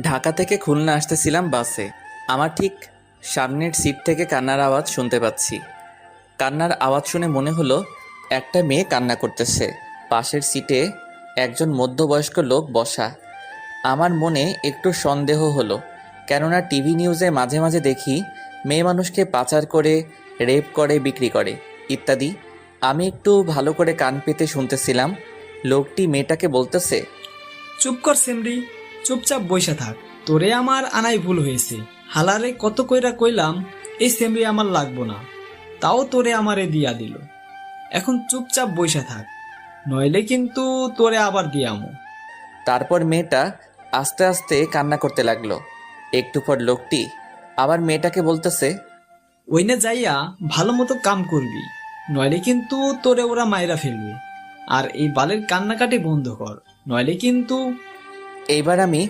ঢাকা থেকে খুলনা আসতেছিলাম বাসে। আমার ঠিক সামনের সিট থেকে কান্নার আওয়াজ শুনতে পাচ্ছি। কান্নার আওয়াজ শুনে মনে হলো একটা মেয়ে কান্না করতেছে। পাশের সিটে একজন মধ্যবয়স্ক লোক বসা। আমার মনে একটু সন্দেহ হলো, কেননা টিভি নিউজে মাঝে মাঝে দেখি মেয়ে মানুষকে পাচার করে, রেপ করে, বিক্রি করে ইত্যাদি। আমি একটু ভালো করে কান পেতে শুনতেছিলাম। লোকটি মেয়েটাকে বলতেছে, চুপ কর সেমরি, চুপচাপ বইসা থাক। তোরে আমার আনাই ভুল হয়েছে। হালারে কত কইরা কইলাম এই সেমরি আমার লাগবো না, তাও তোরে আমারে দিয়া দিল। এখন চুপচাপ বইসা থাক, নইলে কিন্তু তোরে আবার দিয়ামু। তারপর মেয়েটা আস্তে আস্তে কান্না করতে লাগলো। একটু পর লোকটি আবার মেয়েটাকে বলতেছে, ওইনে যাইয়া ভালো মতো কাম করবি, নইলে কিন্তু তোরে ওরা মাইরা ফেলবে। আর এই বালের কান্নাকাটি বন্ধ কর, নইলে কিন্তু। এইবার আমি